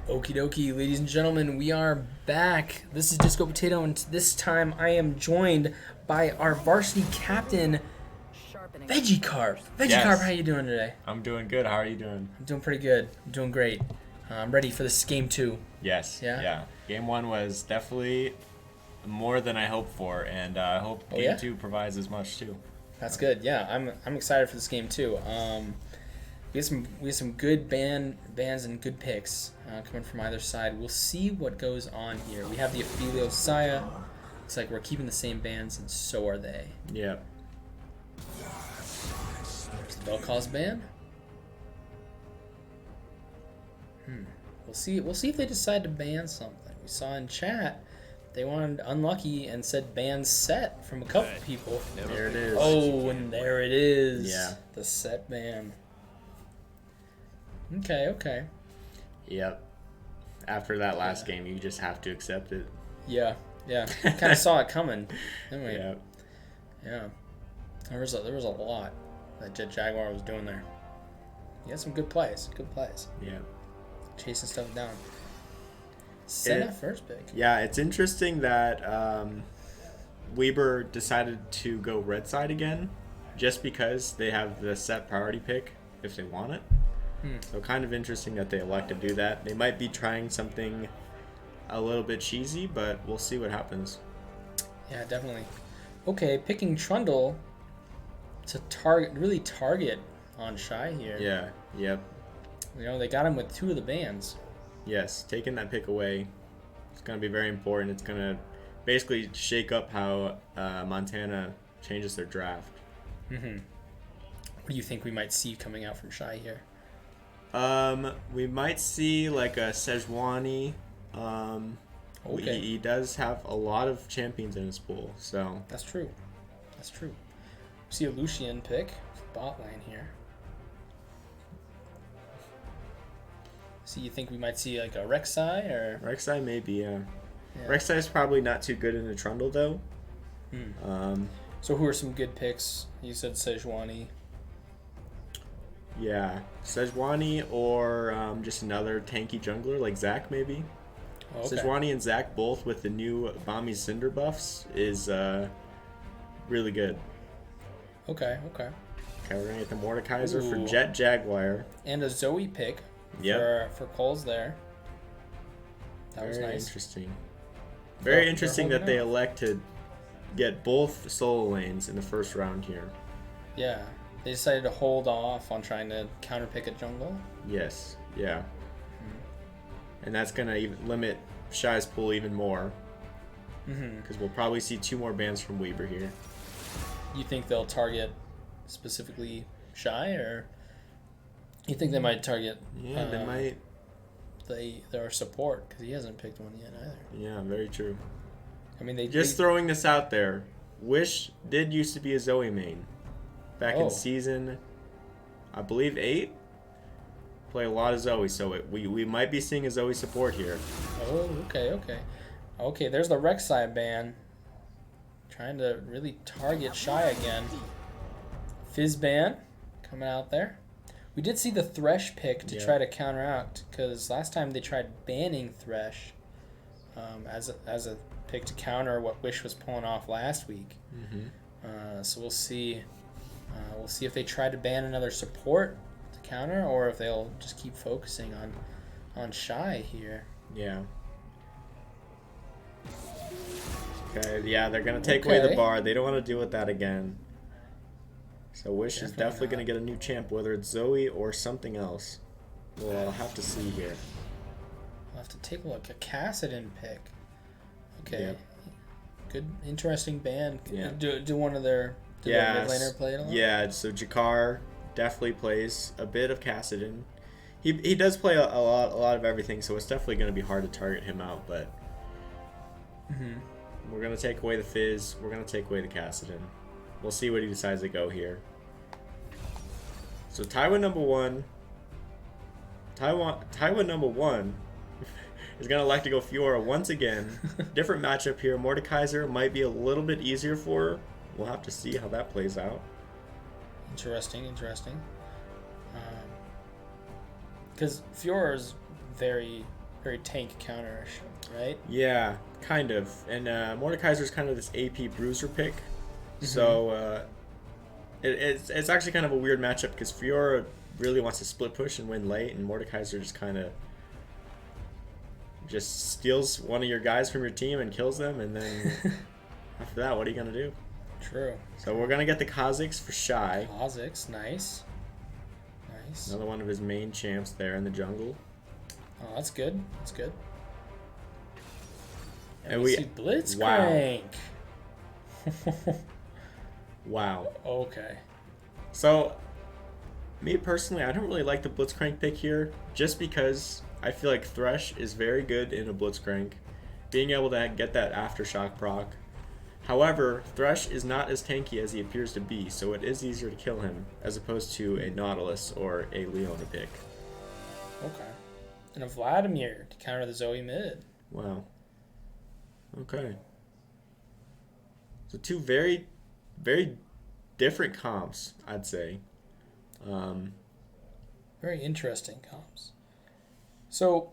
Okie dokie, ladies and gentlemen, we are back. This is Disco Potato, and this time I am joined by our varsity captain, Veggie Carp. Veggie Carp, how you doing today? I'm doing good. How are you doing? I'm doing pretty good. I'm doing great. I'm ready for this game 2. Yes. Yeah. Game 1 was definitely more than I hoped for, and I hope game 2 provides as much too. That's good. Yeah, I'm excited for this game too. We have some good bands and good picks coming from either side. We'll see what goes on here. We have the Ophelio Saya. It's like we're keeping the same bands, and so are they. Yep. There's the Vel'Koz band. We'll see if they decide to ban something. We saw in chat they wanted Unlucky and said ban Set from a couple people. There it is. Oh, and there it is. Yeah. The Set ban. Okay. Yep. After that last game, you just have to accept it. Yeah. Kind of saw it coming, didn't we? Yeah. There was a lot that Jet Jaguar was doing there. He had some good plays. Yeah. Chasing stuff down. Senna first pick. Yeah, it's interesting that Weber decided to go red side again, just because they have the set priority pick if they want it. So kind of interesting that they elect to do that. They might be trying something a little bit cheesy, but we'll see what happens. Yeah, definitely. Okay, picking Trundle to target on Shy here. Yeah, yep. You know, they got him with 2 of the bands. Yes, taking that pick away, it's going to be very important. It's going to basically shake up how Montana changes their draft. What do you think we might see coming out from Shy here? We might see like a Sejuani. He does have a lot of champions in his pool, so that's true. We see a Lucian pick bot lane here. So you think we might see like a Rek'Sai or Rek'Sai maybe, yeah. Rek'Sai is probably not too good in a Trundle though. So who are some good picks? You said Sejuani. Yeah, Sejuani or just another tanky jungler like Zac maybe. Okay. Sejuani and Zac both with the new Bami's Cinder buffs is really good. Okay. Okay, we're gonna get the Mordekaiser for Jet Jaguar. And a Zoe pick for Coles there. That was nice. Interesting. Very interesting that they elect to get both solo lanes in the first round here. Yeah. They decided to hold off on trying to counterpick a jungle. Yes, yeah. And that's going to limit Shy's pool even more. Because we'll probably see 2 more bans from Weber here. You think they'll target specifically Shy, or you think they might target? Yeah, they might. Their support, because he hasn't picked one yet either. Yeah, very true. I mean, throwing this out there. Wish did used to be a Zoe main. Back in season, I believe 8, play a lot of Zoe, so we might be seeing a Zoe support here. Oh, okay. There's the Rek'Sai ban, trying to really target Shy again. Fizz ban coming out there. We did see the Thresh pick to try to counteract, because last time they tried banning Thresh as a pick to counter what Wish was pulling off last week. So we'll see. We'll see if they try to ban another support to counter, or if they'll just keep focusing on Shy here. Yeah. Okay, yeah, they're going to take away the bar. They don't want to deal with that again. So Wish is definitely going to get a new champ, whether it's Zoe or something else. We'll have to see here. We'll have to take a look. A Kassadin pick. Okay. Yep. Good, interesting ban. Yeah. Do one of their... Their mid laner play it a lot? Yeah, so Jakar definitely plays a bit of Kassadin. He does play a lot of everything, so it's definitely going to be hard to target him out, but we're going to take away the Fizz. We're going to take away the Kassadin. We'll see what he decides to go here. So Tywin number 1 is going to elect to go Fiora once again. Different matchup here. Mordekaiser might be a little bit easier for her. We'll have to see how that plays out. Interesting. Because Fiora's very, very tank counterish, right? Yeah, kind of. And Mordekaiser's kind of this AP bruiser pick. So it's actually kind of a weird matchup because Fiora really wants to split push and win late, and Mordekaiser just kind of just steals one of your guys from your team and kills them, and then after that, what are you gonna do? True. So we're gonna get the Kha'Zix for Shy. Kha'Zix, nice. Nice. Another one of his main champs there in the jungle. Oh, that's good. That's good. And we see Blitzcrank. Wow. Okay. So, me personally, I don't really like the Blitzcrank pick here, just because I feel like Thresh is very good in a Blitzcrank, being able to get that Aftershock proc. However, Thresh is not as tanky as he appears to be, so it is easier to kill him, as opposed to a Nautilus or a Leona pick. Okay. And a Vladimir to counter the Zoe mid. Wow. Okay. So two very, very different comps, I'd say. Very interesting comps. So,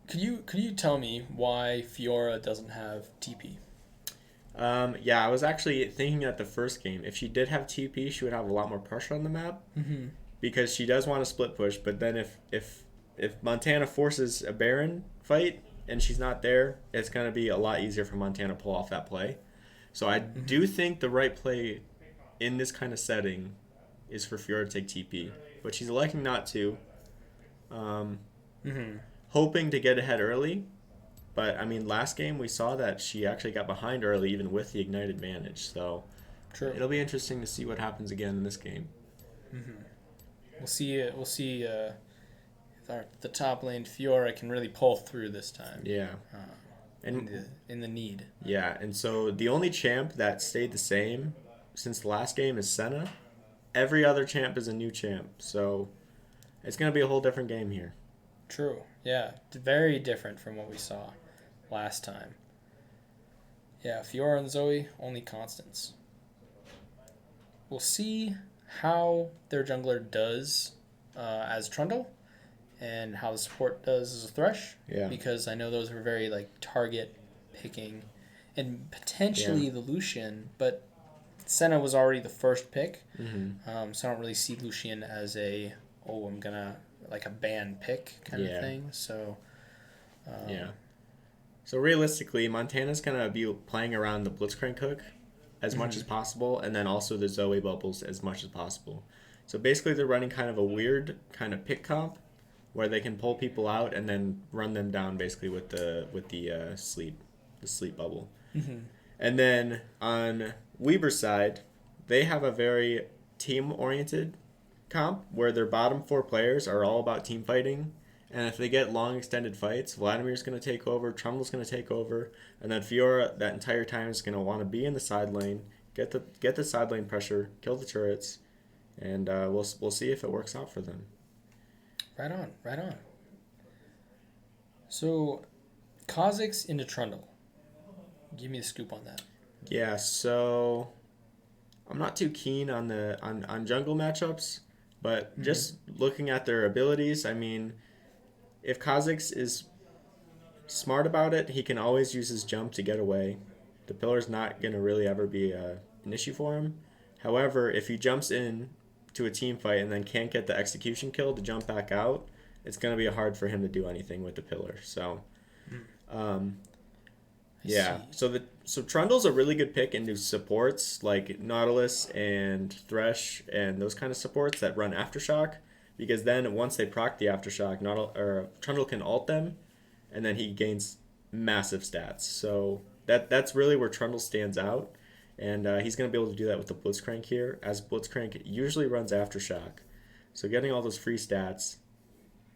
could you tell me why Fiora doesn't have TP? Yeah, I was actually thinking at the first game, if she did have TP, she would have a lot more pressure on the map. Mm-hmm. Because she does want to split push, but then if Montana forces a Baron fight and she's not there, it's going to be a lot easier for Montana to pull off that play. So I do think the right play in this kind of setting is for Fiora to take TP, but she's electing not to. Hoping to get ahead early, but I mean, last game we saw that she actually got behind early even with the Ignite advantage. So True. It'll be interesting to see what happens again in this game. We'll see. We'll see. If the top lane Fiora can really pull through this time. Yeah. In the need. Yeah, and so the only champ that stayed the same since the last game is Senna. Every other champ is a new champ, so it's going to be a whole different game here. True. Yeah, very different from what we saw last time. Yeah, Fiora and Zoe, only constants. We'll see how their jungler does as Trundle and how the support does as a Thresh. Yeah. Because I know those were very target picking and potentially the Lucian, but Senna was already the first pick. So I don't really see Lucian as I'm gonna a ban pick kind of thing. So So realistically, Montana's gonna be playing around the Blitzcrank hook as much as possible, and then also the Zoe bubbles as much as possible. So basically, they're running kind of a weird kind of pick comp where they can pull people out and then run them down basically with the sleep bubble. And then on Weber's side, they have a very team-oriented comp where their bottom 4 players are all about team fighting. And if they get long extended fights, Vladimir's going to take over, Trundle's going to take over, and then Fiora that entire time is going to want to be in the side lane, get the side lane pressure, kill the turrets, and we'll see if it works out for them. Right on. So, Kha'Zix into Trundle. Give me the scoop on that. Yeah, so I'm not too keen on on jungle matchups, but just looking at their abilities, I mean, if Kha'Zix is smart about it, he can always use his jump to get away. The pillar's not going to really ever be an issue for him. However, if he jumps in to a team fight and then can't get the execution kill to jump back out, it's going to be hard for him to do anything with the pillar. So, yeah. So Trundle's a really good pick into supports like Nautilus and Thresh and those kind of supports that run Aftershock, because then once they proc the Aftershock, Trundle can ult them, and then he gains massive stats. So that's really where Trundle stands out, and he's going to be able to do that with the Blitzcrank here, as Blitzcrank usually runs Aftershock. So getting all those free stats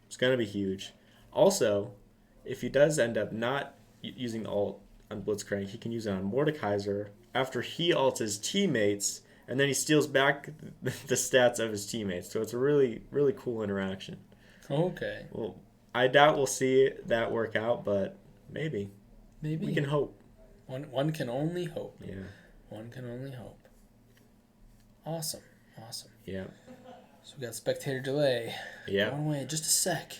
is going to be huge. Also, if he does end up not using the ult on Blitzcrank, he can use it on Mordekaiser after he ults his teammates, and then he steals back the stats of his teammates. So it's a really, really cool interaction. Okay. Well, I doubt we'll see that work out, but maybe. We can hope. One can only hope. Yeah. One can only hope. Awesome. Yeah. So we got spectator delay. Yeah. Going away in just a sec.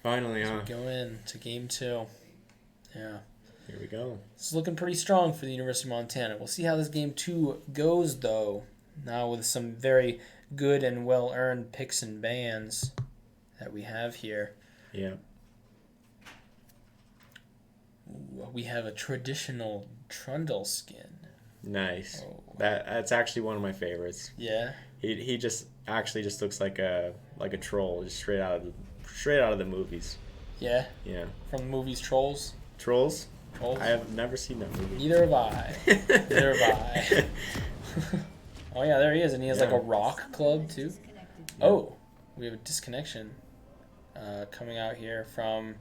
Finally, huh? Go into game 2. Yeah. Here we go. This is looking pretty strong for the University of Montana. We'll see how this game 2 goes, though. Now with some very good and well-earned picks and bans that we have here. Yeah. Ooh, we have a traditional Trundle skin. Nice. Oh. That's actually one of my favorites. Yeah. He just looks like a troll, just straight out of the movies. Yeah. Yeah. From the movies Trolls. Trolls? Trolls. I have never seen that movie. Neither have I. Neither have I. Oh yeah, there he is, and he has like a rock club too. Oh, we have a disconnection coming out here from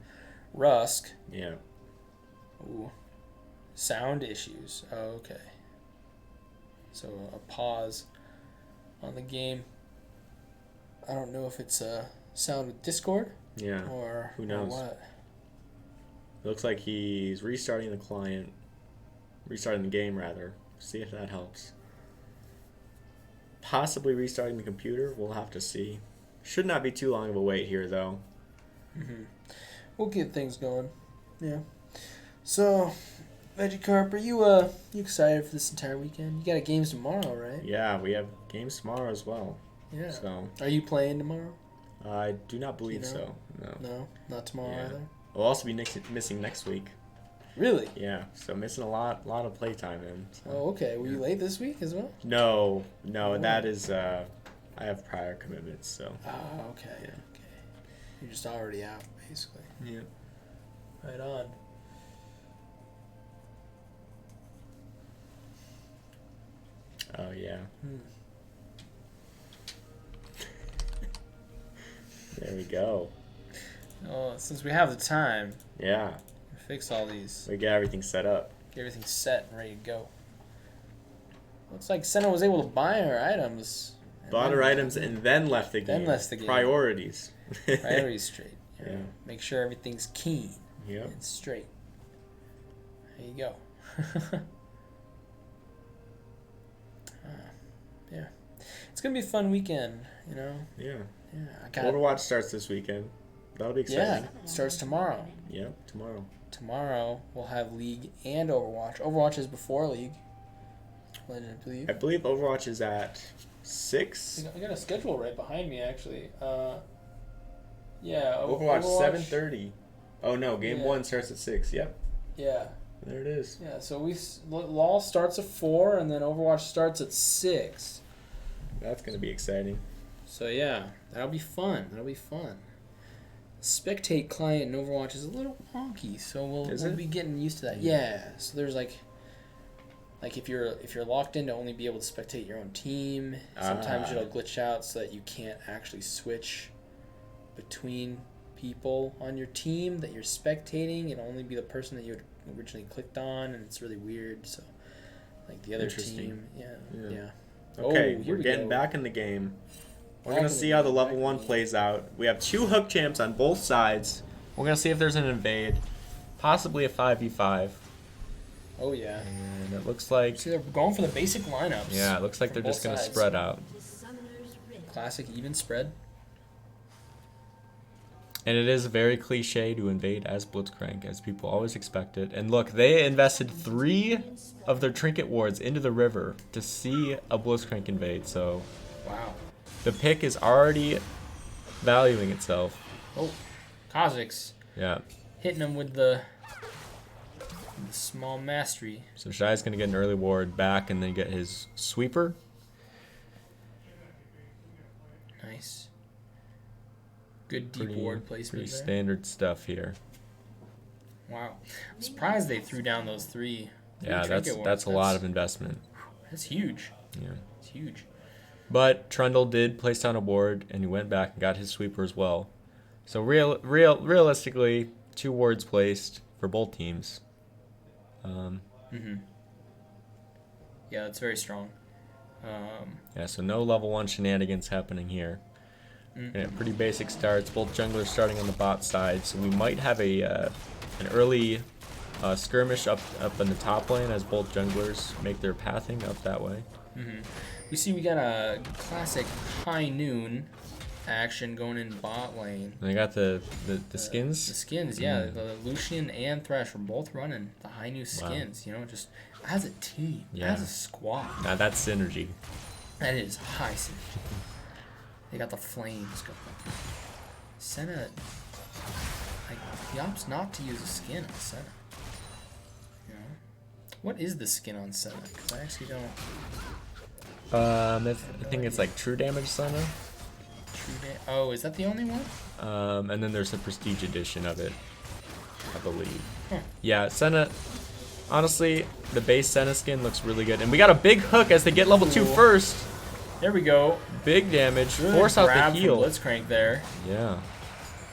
Rusk. Yeah. Ooh, sound issues. Oh, okay. So a pause on the game. I don't know if it's a sound with Discord. Yeah. Or who knows? Or what? Looks like he's restarting the game rather. See if that helps. Possibly restarting the computer. We'll have to see. Should not be too long of a wait here, though. Mm-hmm. We'll get things going. Yeah. So, Vegicarp, are you excited for this entire weekend? You got games tomorrow, right? Yeah, we have games tomorrow as well. Yeah. So. Are you playing tomorrow? I do not believe so. No. No, not tomorrow either. We'll also be missing next week. Really? Yeah, so missing a lot of playtime in. So. Oh, okay. Were you late this week as well? No, that is I have prior commitments, so. Oh, okay. Yeah. Okay. You're just already out, basically. Yeah. Right on. Oh yeah. There we go. Oh, since we have the time, Yeah. fix all these. We get everything set up. Get everything set and ready to go. Looks like Senna was able to buy her items. Bought her items and then left the game. Then left the game. Priorities. Priorities straight. Yeah. Make sure everything's keen Yep. and straight. There you go. Yeah. It's going to be a fun weekend, you know? Yeah. Yeah. Overwatch starts this weekend. That'll be exciting. Yeah, it starts tomorrow. Yep, tomorrow. Tomorrow we'll have League and Overwatch. Overwatch is before League. I believe Overwatch is at 6. I got a schedule right behind me, actually. Yeah. Overwatch 7:30. Oh no, game 1 starts at 6. Yep. Yeah. There it is. Yeah. So LoL starts at 4, and then Overwatch starts at 6. That's gonna be exciting. So yeah, that'll be fun. Spectate client in Overwatch is a little wonky, so we'll be getting used to that. Yeah. So there's like if you're locked in to only be able to spectate your own team, sometimes it'll glitch out so that you can't actually switch between people on your team that you're spectating. It'll only be the person that you had originally clicked on, and it's really weird. So like the other team, yeah. Okay, we're getting back in the game. We're going to see how the level 1 plays out. We have 2 hook champs on both sides. We're going to see if there's an invade. Possibly a 5v5. Oh, yeah. And it looks like... See, they're going for the basic lineups. Yeah, it looks like they're just going to spread out. Classic even spread. And it is very cliche to invade as Blitzcrank, as people always expect it. And look, they invested 3 of their trinket wards into the river to see a Blitzcrank invade, so... Wow. The pick is already valuing itself. Oh, Kazakhs. Yeah. Hitting them with the small mastery. So Shai's going to get an early ward back and then get his sweeper. Nice. Good deep ward placement Pretty there. standard stuff here. Wow. I'm surprised they threw down those 3. Yeah, that's a lot of investment. That's huge. Yeah. It's huge. But Trundle did place down a ward, and he went back and got his sweeper as well. So realistically, 2 wards placed for both teams. Yeah, that's very strong. Yeah, so no level 1 shenanigans happening here. Yeah, pretty basic starts. Both junglers starting on the bot side, so we might have an early skirmish up in the top lane as both junglers make their pathing up that way. We see we got a classic high noon action going in bot lane. They got the skins. The skins, yeah. The Lucian and Thresh were both running the high noon skins. You know, just as a team, as a squad. Now that's synergy. That is high synergy. They got the flames going. Senna, like, he opts not to use a skin on Senna. You know? What is the skin on Senna? Because I actually don't. I think it's like true damage Senna. Oh, is that the only one? And then there's the prestige edition of it, I believe. Huh. Yeah, Senna. Honestly, the base Senna skin looks really good, and we got a big hook as they get level 2 first. There we go. Big damage. Good Force out grab the heal. from Blitzcrank there. Yeah.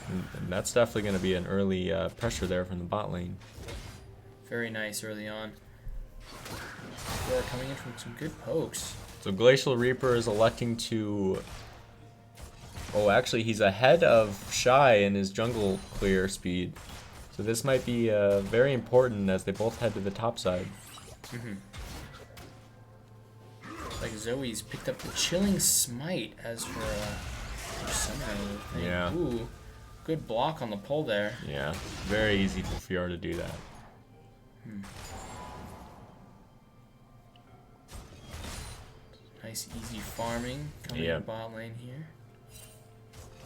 And that's definitely going to be an early pressure there from the bot lane. Very nice early on. We're coming in from some good pokes. So Glacial Reaper is electing to... Oh, actually, he's ahead of Shy in his jungle clear speed. So this might be very important as they both head to the top side. Like Zoe's picked up the Chilling Smite as for summoning. Yeah. Ooh, good block on the pull there. Yeah, very easy for Fiora to do that. Nice easy farming coming in the bot lane here.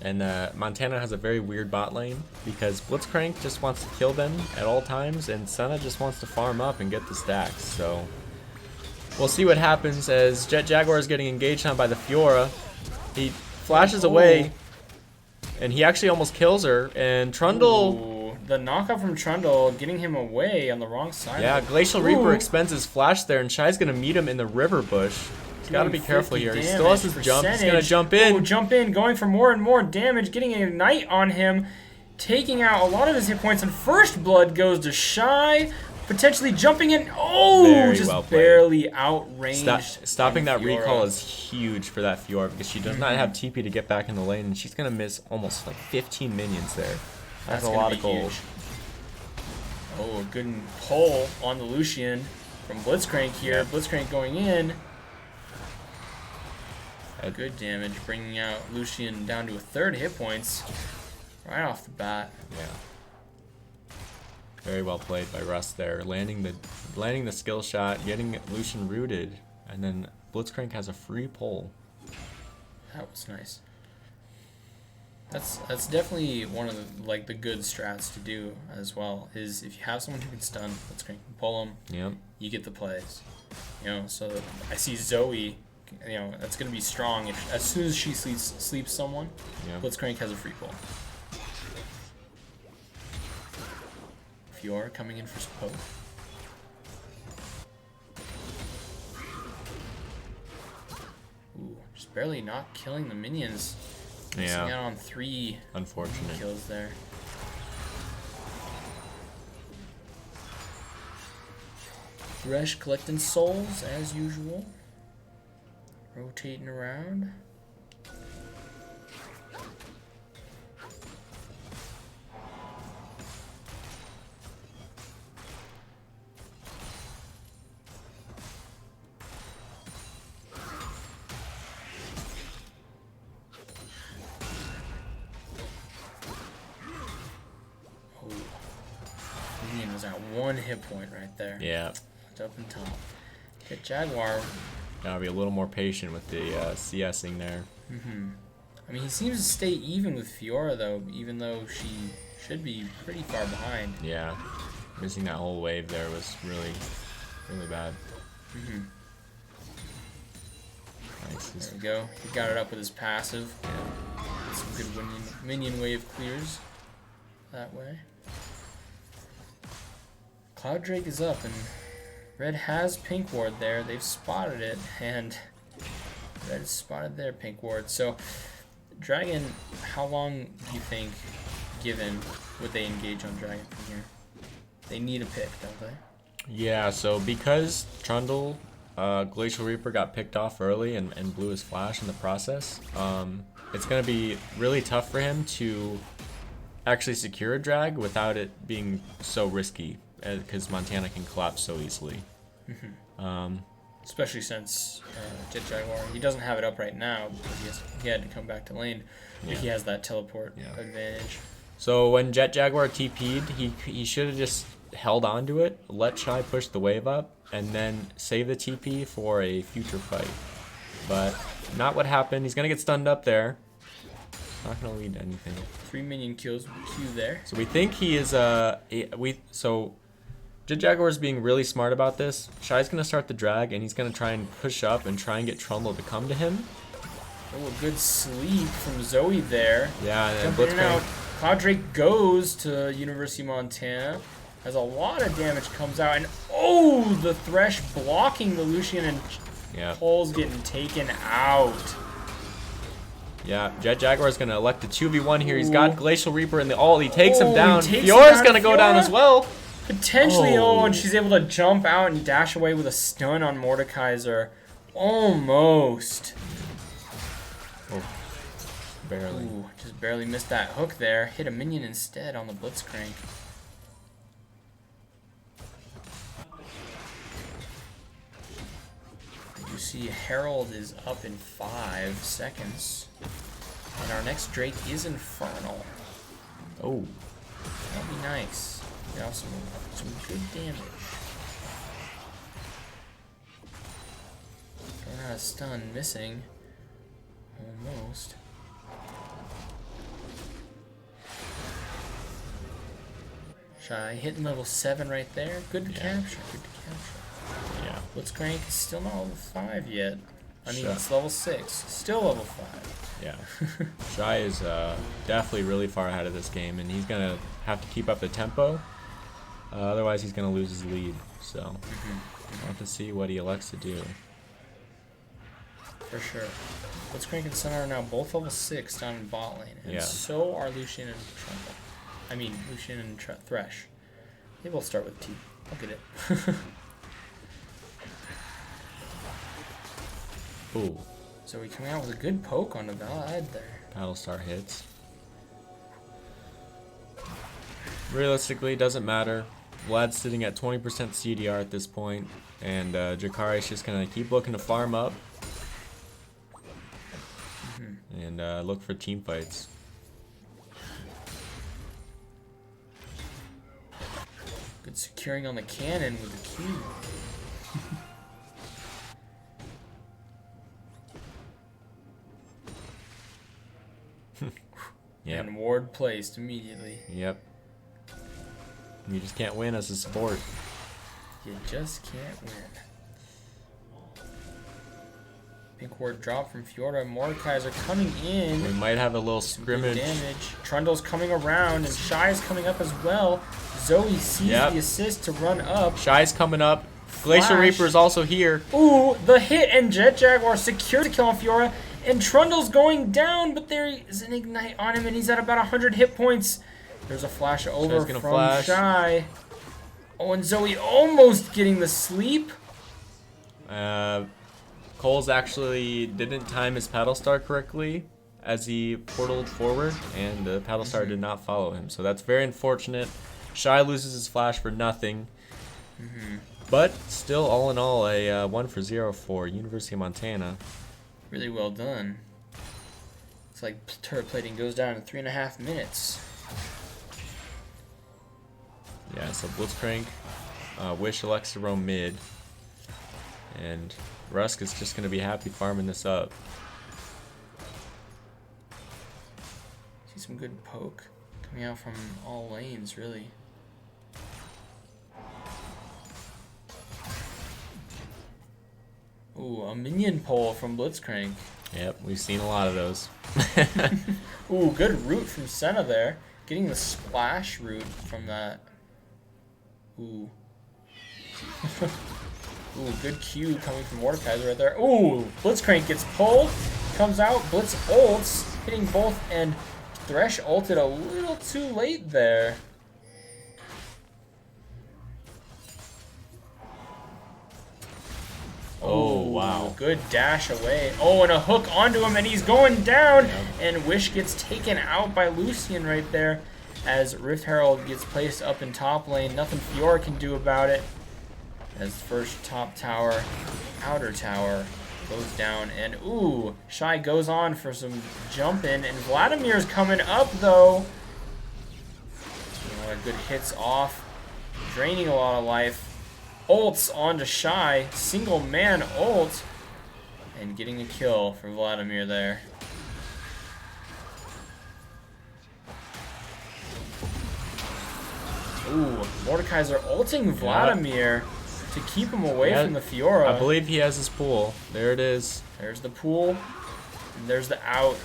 And Montana has a very weird bot lane because Blitzcrank just wants to kill them at all times, and Senna just wants to farm up and get the stacks. So we'll see what happens as Jet Jaguar is getting engaged on by the Fiora. He flashes away, and he actually almost kills her. And Trundle... Ooh, the knockout from Trundle getting him away on the wrong side. Yeah, Glacial Reaper expends his flash there, and Shy's going to meet him in the river bush. He's got to be careful here. He still has his jump. He's going to jump in. Ooh, jump in, going for more and more damage, getting a Ignite on him, taking out a lot of his hit points, and first blood goes to Shy, potentially jumping in. Oh, Very just well played. barely outranged. Stopping that Fiora. recall is huge for that Fiora because she does not have TP to get back in the lane, and she's going to miss almost like 15 minions there. That's a lot of gold. Huge. Oh, a good pull on the Lucian from Blitzcrank here. Yeah. Blitzcrank going in. Good damage, bringing out Lucian down to a third hit points right off the bat. Yeah. Very well played by Russ there, landing the skill shot, getting Lucian rooted, and then Blitzcrank has a free pull. That was nice. That's definitely one of the good strats to do as well. Is if you have someone who can stun, Blitzcrank can pull them. Yep. You get the plays. You know, so I see Zoe. You know, that's going to be strong. As soon as she sleeps someone, Blitzcrank has a free pull. Fiora coming in for poke. Ooh, just barely not killing the minions. Missing out on 3 unfortunate kills there. Thresh collecting souls as usual. Rotating around. Oh. Minion was at 1 hit point right there. Yeah. It's up and top. Get Jaguar. Gotta be a little more patient with the CSing there. I mean, he seems to stay even with Fiora, though, even though she should be pretty far behind. Yeah. Missing that whole wave there was really, really bad. Nice. There we go. He got it up with his passive. Some good minion wave clears that way. Cloud Drake is up, and Red has Pink Ward there. They've spotted it, and Red has spotted their Pink Ward. So, Dragon, how long do you think, given, would they engage on Dragon from here? They need a pick, don't they? Yeah, so because Trundle, Glacial Reaper got picked off early and blew his flash in the process, it's going to be really tough for him to actually secure a drag without it being so risky, because Montana can collapse so easily. Especially since Jet Jaguar, he doesn't have it up right now because he had to come back to lane. But he has that teleport advantage. So when Jet Jaguar TP'd, he should have just held on to it, let Shy push the wave up, and then save the TP for a future fight. But not what happened. He's going to get stunned up there. Not going to lead to anything. 3 minion kills with Q there. So we think he is so Jet Jaguar is being really smart about this. Shy's going to start the drag, and he's going to try and push up and try and get Trundle to come to him. Oh, a good sleep from Zoe there. Yeah, and then Jumping out. Cloud Drake goes to University of Montana. Has a lot of damage comes out. And oh, the Thresh blocking the Lucian, and Pole's getting taken out. Yeah, Jet Jaguar is going to elect a 2v1 here. He's got Glacial Reaper in the ult. He takes him down. Fiora's going to go down as well. Potentially, and she's able to jump out and dash away with a stun on Mordekaiser. Almost. Oh, barely. Ooh, just barely missed that hook there. Hit a minion instead on the Blitzcrank. You see Herald is up in 5 seconds. And our next Drake is Infernal. Oh. That'll be nice. Now some good damage. Going out of stun, missing. Almost. Shy hitting level 7 right there. Good to capture. Good to capture. Yeah. Blitzcrank is still not level 5 yet. I mean, it's level 6. Still level 5. Yeah. Shy is definitely really far ahead of this game, and he's going to have to keep up the tempo. Otherwise, he's going to lose his lead. So, we'll have to see what he elects to do. For sure. Blitzcrank and Sun are now both level 6 down in bot lane. And so are Lucian and Trundle. I mean, Lucian and Thresh. Maybe we'll start with T. I'll get it. Ooh. So we coming out with a good poke on the Valad there. Battlestar hits. Realistically, it doesn't matter. Vlad's sitting at 20% CDR at this point, and Jakari's just going to keep looking to farm up and look for team fights. Good securing on the cannon with the Q. Yep. And ward placed immediately. Yep. You just can't win as a support. You just can't win. Pink ward drop from Fiora. Mordekaiser coming in. We might have a little scrimmage. Damage. Trundle's coming around, and Shy's coming up as well. Zoe sees the assist to run up. Shy's coming up. Glacial Reaper is also here. Ooh, the hit, and Jet Jaguar secures the kill on Fiora. And Trundle's going down, but there is an ignite on him, and he's at about 100 hit points. There's a flash over from Shy. Oh, and Zoe almost getting the sleep. Cole's actually didn't time his paddle star correctly as he portaled forward, and the paddle star did not follow him. So that's very unfortunate. Shy loses his flash for nothing. But still, all in all, a 1-for-0 for University of Montana. Really well done. It's like turret plating goes down in 3.5 minutes. Yeah, so Blitzcrank, Wish elects to roam mid, and Rusk is just going to be happy farming this up. See some good poke coming out from all lanes, really. Ooh, a minion pull from Blitzcrank. Yep, we've seen a lot of those. Ooh, good root from Senna there. Getting the splash root from that. Ooh. Ooh, good Q coming from Mordekaiser right there. Ooh, Blitzcrank gets pulled. Comes out, Blitz ults, hitting both, and Thresh ulted a little too late there. Oh, wow. Good dash away. Oh, and a hook onto him, and he's going down. And Wish gets taken out by Lucian right there as Rift Herald gets placed up in top lane. Nothing Fiora can do about it. As first top tower, outer tower goes down, and ooh, Shy goes on for some jumping, and Vladimir's coming up though. A lot of good hits off, draining a lot of life. Ults onto Shy, single man ult, and getting a kill for Vladimir there. Ooh, Mordekaiser ulting Vladimir to keep him away from the Fiora. I believe he has his pool. There it is. There's the pool, and there's the out,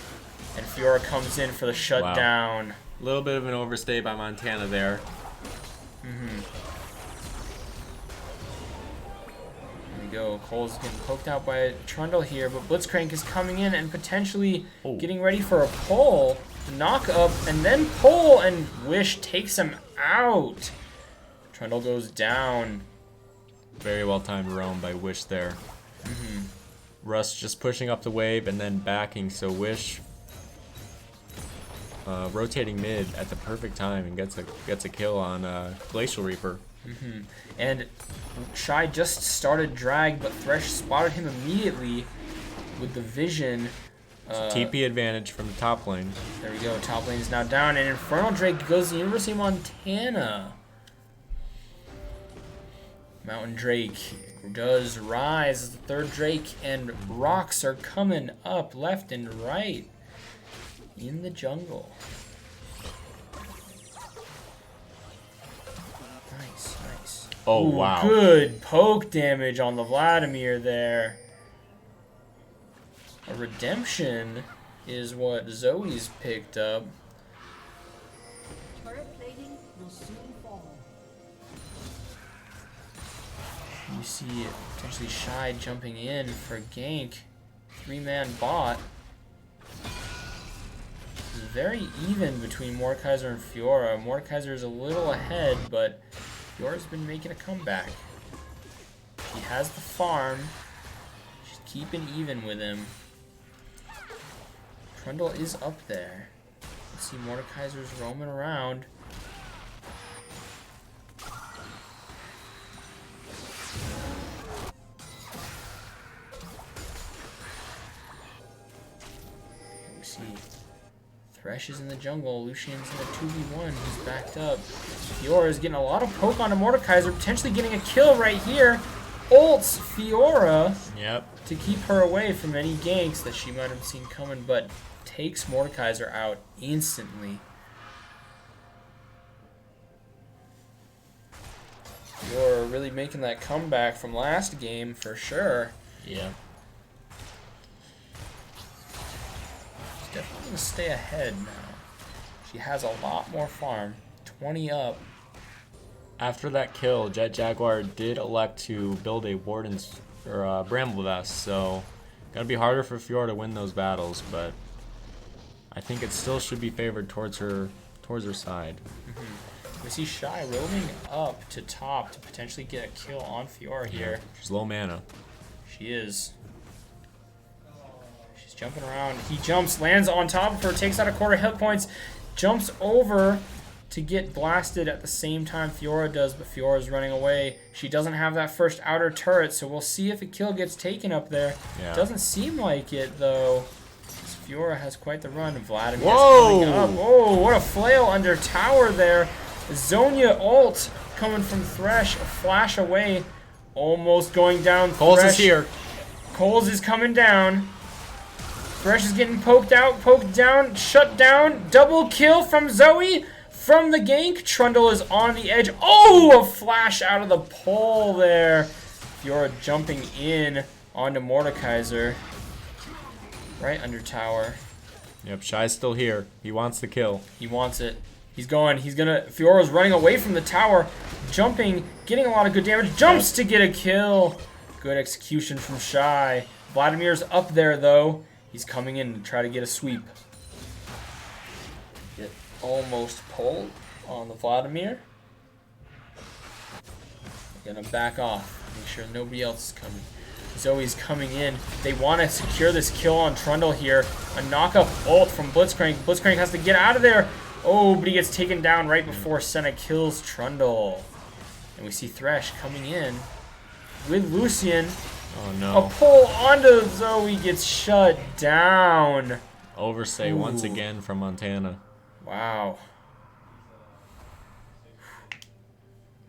and Fiora comes in for the shutdown. A little bit of an overstay by Montana there. There we go. Cole's getting poked out by Trundle here, but Blitzcrank is coming in and potentially getting ready for a pull. Knock up, and then pull, and Wish takes him out. Trundle goes down. Very well timed roam by Wish there. Russ just pushing up the wave and then backing, so Wish rotating mid at the perfect time and gets a kill on Glacial Reaper. And Shy just started drag, but Thresh spotted him immediately with the vision. TP advantage from the top lane. There we go. Top lane is now down, and Infernal Drake goes to the University of Montana. Mountain Drake does rise as the third Drake, and rocks are coming up left and right in the jungle. Nice, nice. Oh, ooh, wow. Good poke damage on the Vladimir there. A redemption is what Zoe's picked up. Turret plating will soon fall. You see potentially Shy jumping in for gank. 3-man bot. It's very even between Mordekaiser and Fiora. Mordekaiser is a little ahead, but Fiora's been making a comeback. He has the farm. She's keeping even with him. Trundle is up there. You see Mordekaiser's roaming around. We see Thresh is in the jungle. Lucian's in the 2v1. He's backed up. Fiora is getting a lot of poke onto Mordekaiser, potentially getting a kill right here. Ults Fiora to keep her away from any ganks that she might have seen coming, but takes Mordekaiser out instantly. You're really making that comeback from last game for sure. Yeah. She's definitely going to stay ahead now. She has a lot more farm. 20 up. After that kill, Jet Jaguar did elect to build a Warden's or Bramble Vest, so gonna be harder for Fiora to win those battles, but I think it still should be favored towards her side. We see Shy roaming up to top to potentially get a kill on Fiora here. She's low mana. She is. She's jumping around. He jumps, lands on top of her, takes out a quarter hit points, jumps over to get blasted at the same time Fiora does, but Fiora's running away. She doesn't have that first outer turret, so we'll see if a kill gets taken up there. Yeah. Doesn't seem like it, though. Fiora has quite the run. Vladimir's coming up. Oh, what a flail under tower there. Zonia ult coming from Thresh. A flash away. Almost going down. Coles is here. Coles is coming down. Thresh is getting poked out, poked down, shut down. Double kill from Zoe. From the gank, Trundle is on the edge. Oh, a flash out of the pole there. Fiora jumping in onto Mordekaiser. Right under tower. Yep, Shy's still here. He wants the kill. He wants it. He's going. He's gonna. Fiora's running away from the tower, jumping, getting a lot of good damage. Jumps to get a kill. Good execution from Shy. Vladimir's up there though. He's coming in to try to get a sweep. Get almost pulled on the Vladimir. Gonna back off. Make sure nobody else is coming. Zoe's coming in. They want to secure this kill on Trundle here. A knock-up ult from Blitzcrank. Blitzcrank has to get out of there. Oh, but he gets taken down right before Senna kills Trundle. And we see Thresh coming in. with Lucian. Oh A no. pull onto Zoe gets shut down. Overstay once Ooh. again from Montana. Wow.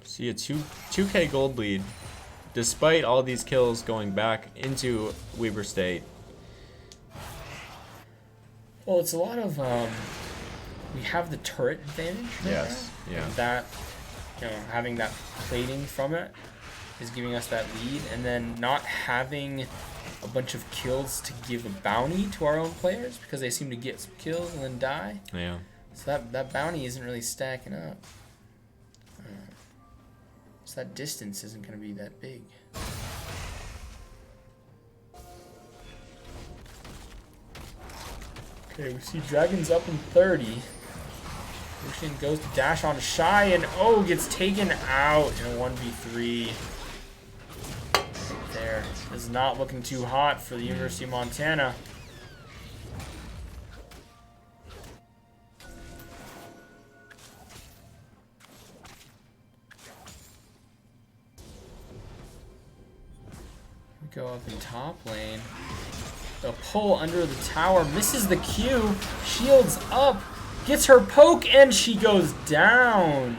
See a 2K gold lead, despite all these kills going back into Weber State. Well, it's a lot of we have the turret advantage. Right Yes. now. Yeah. And that, having that plating from it is giving us that lead, and then not having a bunch of kills to give a bounty to our own players because they seem to get some kills and then die. Yeah. So that bounty isn't really stacking up. So that distance isn't going to be that big. Okay, we see Dragons up in 30. Lucian goes to dash on Shy and gets taken out in a 1v3. There. This is not looking too hot for the University of Montana. Go up in top lane. The pull under the tower misses the Q. Shields up. Gets her poke and she goes down.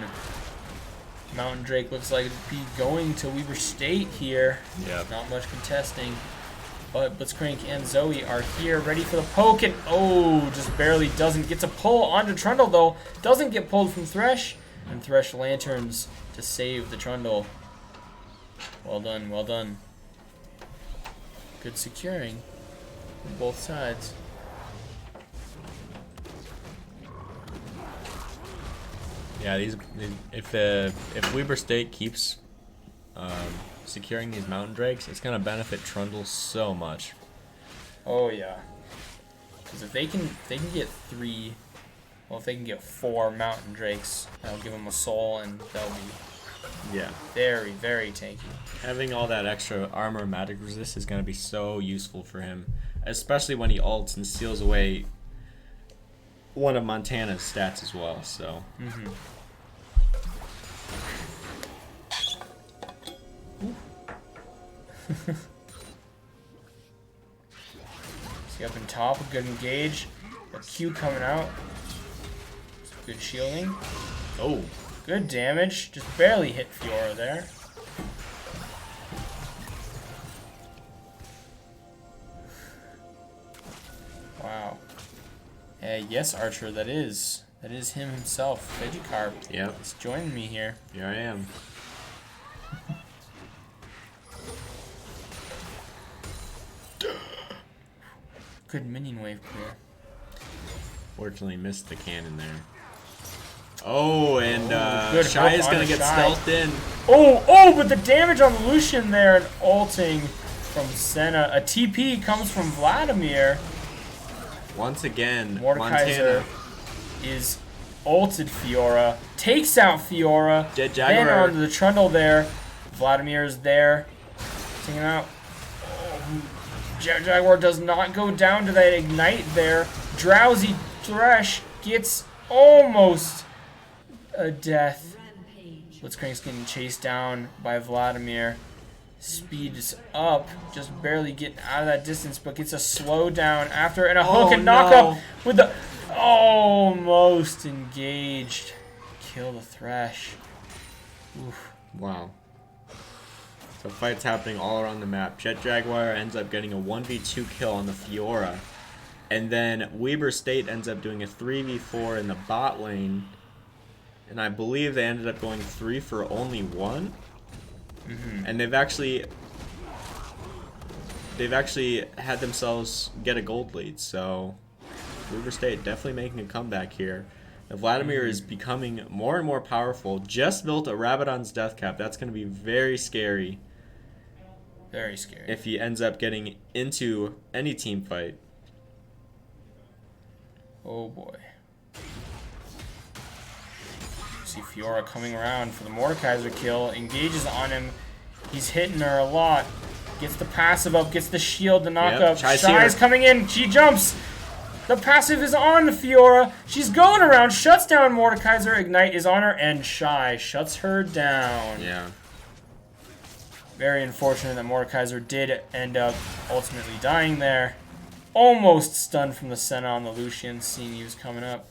Mountain Drake looks like it'd be going to Weber State here. Yep. Not much contesting. But Blitzcrank and Zoe are here ready for the poke and just barely doesn't. Gets a pull onto Trundle though. Doesn't get pulled from Thresh. And Thresh lanterns to save the Trundle. Well done, well done. Good securing on both sides. Yeah, if Weber State keeps securing these Mountain Drakes, it's gonna benefit Trundle so much. Oh yeah, because if they can get 3, well, if they can get 4 Mountain Drakes, that'll give them a soul, and that'll be very, very tanky. Having all that extra armor magic resist is gonna be so useful for him, especially when he ults and steals away one of Montana's stats as well. So. See up in top, a good engage. A Q coming out. Good shielding. Oh. Good damage. Just barely hit Fiora there. Wow. Yes, Archer, that is him himself, Vegicarp. Yep. He's joining me here. Here I am. Good minion wave clear. Fortunately, missed the cannon there. Oh, and good Shy hook is on gonna get Shy. stealthed in. But the damage on Lucian there and ulting from Senna. A TP comes from Vladimir. Once again, Mordekaiser Montana. is ulted Fiora, takes out Fiora, Jet then Jaguar. onto the Trundle there. Vladimir is there, taking him out. Jet Jaguar does not go down to that ignite there. Drowsy Thresh gets almost a death. Blitzcrank's getting chased down by Vladimir. Speed is up, just barely getting out of that distance, but gets a slowdown after and a hook and knock up with the almost engaged. Kill the Thresh. Oof. Wow. So fights happening all around the map. Jet Jaguar ends up getting a 1v2 kill on the Fiora. And then Weber State ends up doing a 3v4 in the bot lane. And I believe they ended up going 3 for only 1. And they've actually had themselves get a gold lead. So Weber State definitely making a comeback here. Now, Vladimir is becoming more and more powerful. Just built a Rabadon's Death Cap. That's going to be very scary. Very scary. If he ends up getting into any team fight. Oh boy. See Fiora coming around for the Mordekaiser kill. Engages on him. He's hitting her a lot. Gets the passive up. Gets the shield to knock up. Shy's coming in. She jumps. The passive is on Fiora. She's going around. Shuts down Mordekaiser. Ignite is on her. And Shy shuts her down. Yeah. Very unfortunate that Mordekaiser did end up ultimately dying there. Almost stunned from the Senna on the Lucian, seeing he was coming up.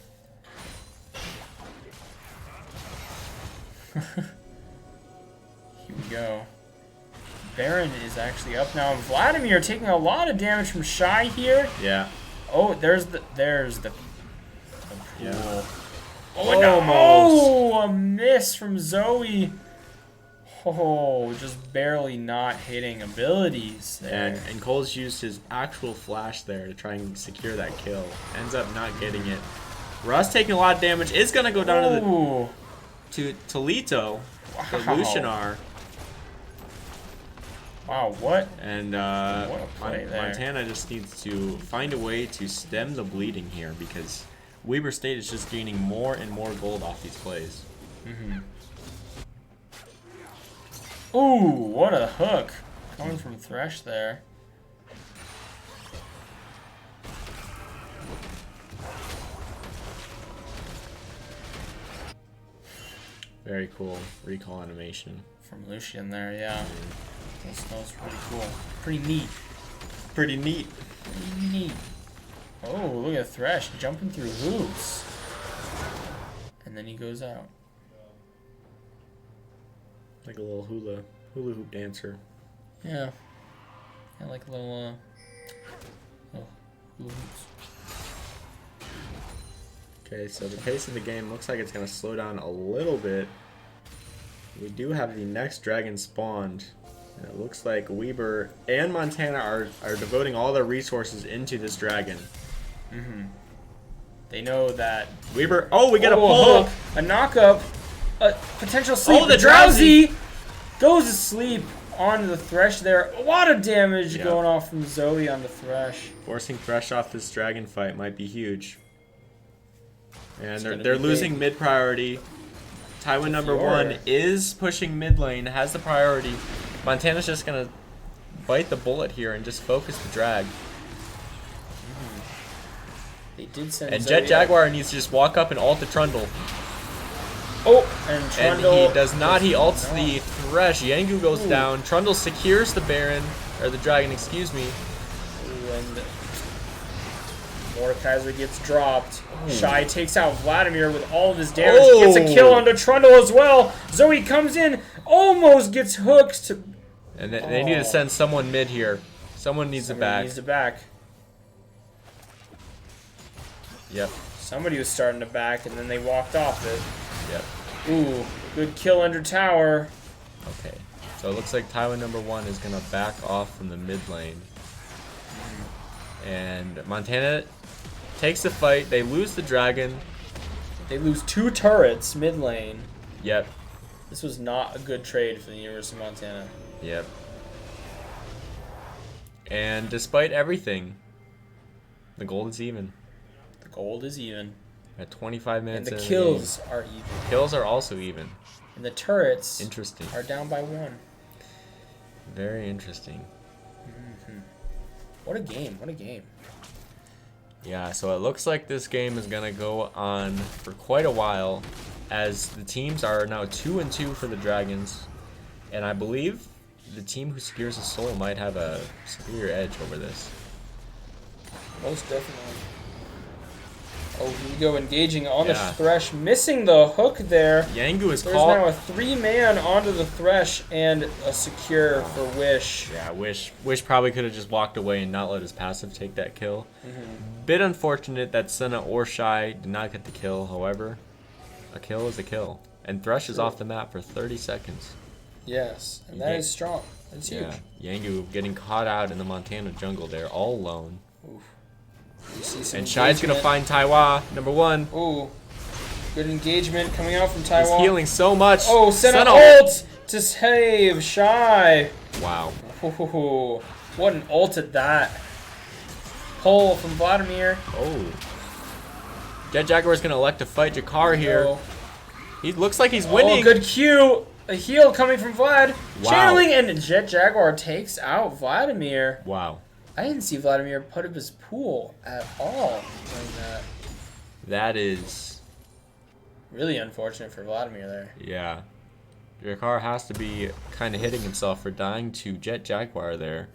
Here we go. Baron is actually up now. Vladimir taking a lot of damage from Shy here. Yeah. Oh, there's the pool. Yeah. Oh, a miss from Zoe. Oh, just barely not hitting abilities there. And Cole's used his actual flash there to try and secure that kill. Ends up not getting it. Russ taking a lot of damage. Is going to go down to Tolito. The Lucianar. Wow, what? And What a play there. Montana just needs to find a way to stem the bleeding here because Weber State is just gaining more and more gold off these plays. Ooh, what a hook. Coming from Thresh there. Very cool recall animation. From Lucian there, yeah. That was pretty cool. Pretty neat. Pretty neat. Pretty neat. Oh, look at Thresh jumping through hoops. And then he goes out. Like a little hula hoop dancer. Yeah. Yeah, like a little hula hoops. Okay, so the pace of the game looks like it's going to slow down a little bit. We do have the next dragon spawned. And it looks like Weber and Montana are devoting all their resources into this dragon. They know that. Weber, oh, we got a a pull! hook, a knock-up, a potential sleep. Oh, the drowsy goes to sleep on the Thresh there. A lot of damage Yep. going off from Zoe on the Thresh. Forcing Thresh off this dragon fight might be huge. And It's they're gonna be losing big. mid priority. Tywin number Fiora. 1 is pushing mid lane, has the priority. Montana's just gonna bite the bullet here and just focus the drag. They did send And Zoe Jet out. Jaguar needs to just walk up and ult the Trundle. Oh, and And Trundle. he does not. He ults not. the Thresh. Yangu goes down. Trundle secures the Baron, or the Dragon, excuse me. Ooh, and Mordekaiser gets dropped. Shy takes out Vladimir with all of his damage. Gets a kill onto Trundle as well. Zoe comes in, almost gets hooked. And they need to send someone mid here. Someone needs Somebody it back. needs it back. Yep. Somebody was starting to back, and then they walked off it. Yep. Ooh, good kill under tower. Okay. So it looks like Tywin number 1 is gonna back off from the mid lane. And Montana takes the fight. They lose the dragon. They lose 2 turrets mid lane. Yep. This was not a good trade for the University of Montana. Yep. And despite everything, the gold is even. The gold is even. At 25 And minutes the in kills are even. the kills are also even. And the turrets Interesting. are down by 1. Very interesting. What a game. What a game. Yeah, so it looks like this game is going to go on for quite a while as the teams are now 2-2 for the Dragons. And I believe the team who secures a soul might have a superior edge over this. Most definitely. Oh, here we go, engaging on Yeah. the Thresh, missing the hook there. Yangu is There's now a caught. 3-man onto the Thresh and a secure for Wish. Yeah, Wish probably could have just walked away and not let his passive take that kill. Bit unfortunate that Senna or Shy did not get the kill. However, a kill is a kill. And Thresh is off the map for 30 seconds. Yes, and that Yeah. is strong. That's huge. Yeah, Yangu getting caught out in the Montana jungle there, all alone. Oof. You see some And Shy's gonna engagement. find Taiwa, number 1. Ooh, good engagement coming out from He's Taiwan. healing so much. Oh, Senna Senna ult to save Shy. Wow. Ooh, what an ult at that. Pull from Vladimir. Oh. Jet Jaguar's gonna elect to fight Jakar here. Oh. He looks like he's winning. Oh, good Q. A heal coming from Vlad. Wow. Channeling, and Jet Jaguar takes out Vladimir. Wow. I didn't see Vladimir put up his pool at all during that. That is, Really unfortunate for Vladimir there. yeah. Jakar has to be kind of hitting himself for dying to Jet Jaguar there.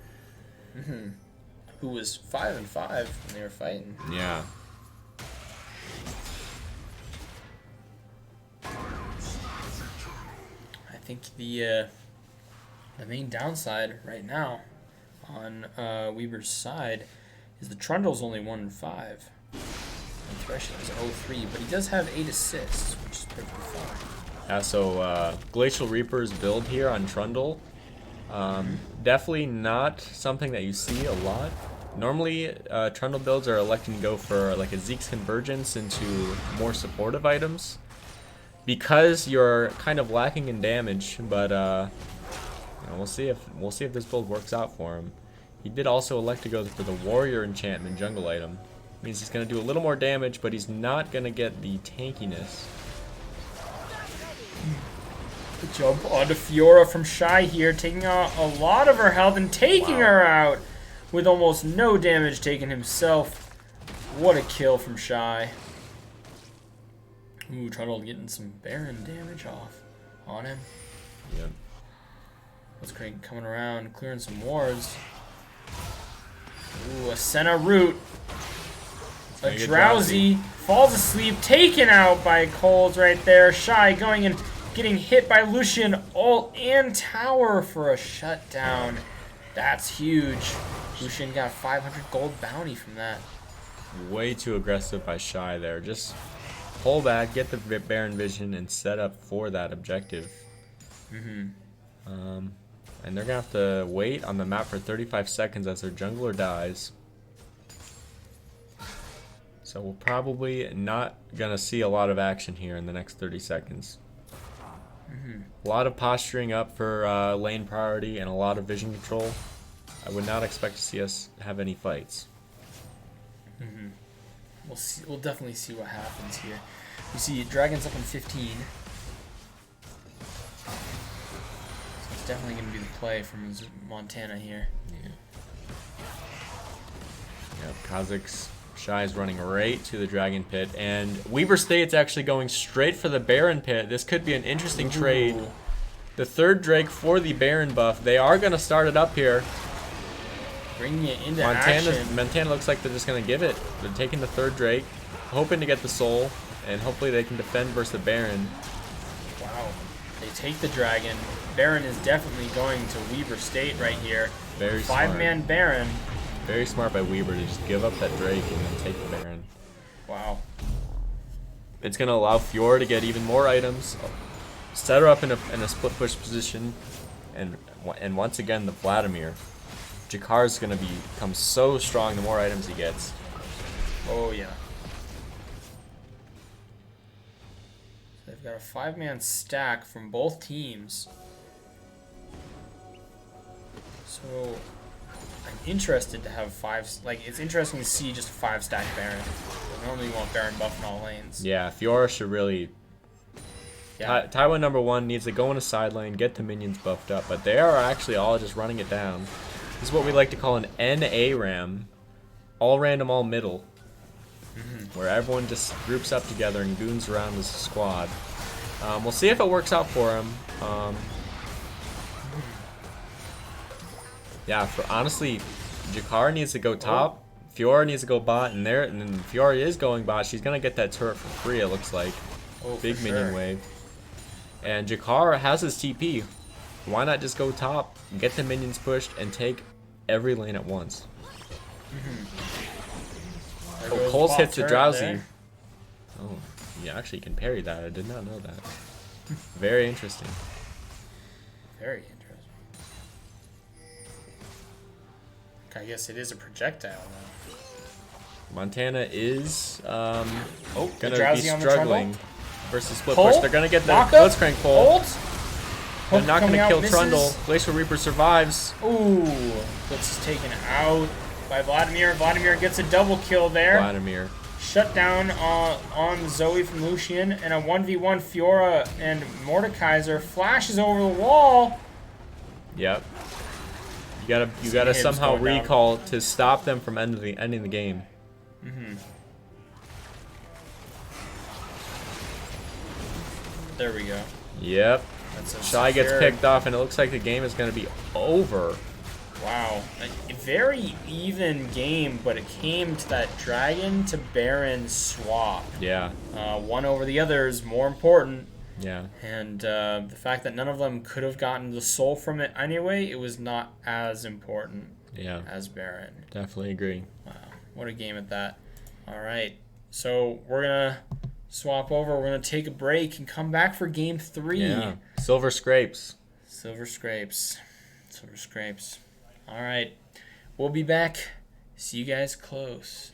Who was 5 and 5 when they were fighting. Yeah. I think the main downside right now on Weber's side is the Trundle's only 1 and 5. And Threshold is 0-3, but he does have 8 assists, which is perfectly fine. Yeah, so Glacial Reaper's build here on Trundle, definitely not something that you see a lot. Normally, Trundle builds are electing to go for like a Zeke's Convergence into more supportive items because you're kind of lacking in damage. But you know, we'll see if this build works out for him. He did also elect to go for the Warrior Enchantment jungle item. Means he's gonna do a little more damage, but he's not gonna get the tankiness. Good jump onto Fiora from Shy here, taking out a lot of her health and taking her out with almost no damage taken himself. What a kill from Shy. Ooh, Trundle getting some Baron damage off on him. Yep. What's Craig coming around, clearing some wards. Ooh, a Senna root. A Drowsy falls asleep, taken out by Coles right there. Shy going and getting hit by Lucian, ult and tower for a shutdown. That's huge. Lucian got 500 gold bounty from that. Way too aggressive by Shy there. Just pull back, get the Baron vision, and set up for that objective. And they're gonna have to wait on the map for 35 seconds as their jungler dies. So we're probably not gonna see a lot of action here in the next 30 seconds. A lot of posturing up for lane priority and a lot of vision control. I would not expect to see us have any fights. We'll see. We'll definitely see what happens here. You see, Dragon's up in 15. So it's definitely going to be the play from Montana here. Yeah, Kha'Zix Shy is running right to the Dragon Pit, and Weber State's actually going straight for the Baron Pit. This could be an interesting trade. The third Drake for the Baron buff. They are going to start it up here. Bringing it into action. Montana looks like they're just going to give it. They're taking the third Drake, hoping to get the soul, and hopefully they can defend versus the Baron. Wow. They take the Dragon. Baron is definitely going to Weber State right here. Very smart. 5-man Baron. Very smart by Weber to just give up that Drake and then take the Baron. Wow. It's going to allow Fiora to get even more items, set her up in a split push position, and once again the Vladimir. Jakar is going to become so strong the more items he gets. Oh, yeah. So they've got a 5-man stack from both teams. So I'm interested to have 5. Like, it's interesting to see just a 5-stack Baron. Normally you want Baron buff in all lanes. Yeah, Fiora should really... Yeah. Taiwan #1 needs to go in a side lane, get the minions buffed up, but they are actually all just running it down. This is what we like to call an NA ram. All random, all middle. Where everyone just groups up together and goons around as a squad. We'll see if it works out for him. Yeah, honestly, Jakar needs to go top. Fiora needs to go bot, and then Fiora is going bot. She's gonna get that turret for free, it looks like. Big minion wave. And Jakar has his TP. Why not just go top, get the minions pushed, and take every lane at once? Oh, Cole's hits a Drowsy. There. Oh, yeah, actually can parry that. I did not know that. Very interesting. Very interesting. I guess it is a projectile now. Montana is gonna be Drowsy on the struggling Trundle? versus split Pull? push. They're gonna get the Knock up? Blitzcrank pull. Ult? They're not Coming gonna out, kill misses. Trundle. Glacial Reaper survives. Ooh, Blitz is taken out by Vladimir. Vladimir gets a double kill there. Vladimir. Shut down on Zoe from Lucian, and a 1v1 Fiora and Mordekaiser flashes over the wall. Yep. You gotta Hibs somehow going down. recall to stop them from ending the game. There we go. Yep. That's a Shy gets secure- picked off, and it looks like the game is going to be over. Wow, a very even game, but it came to that Dragon to Baron swap. Yeah, One over the other is more important. yeah. And the fact that none of them could have gotten the soul from it anyway, it was not as important Yeah, as Baron. definitely agree. Wow, what a game at that. All right, so we're going to swap over. We're going to take a break and come back for game 3. Yeah, Silver Scrapes. Silver Scrapes. Silver Scrapes. All right, we'll be back. See you guys close.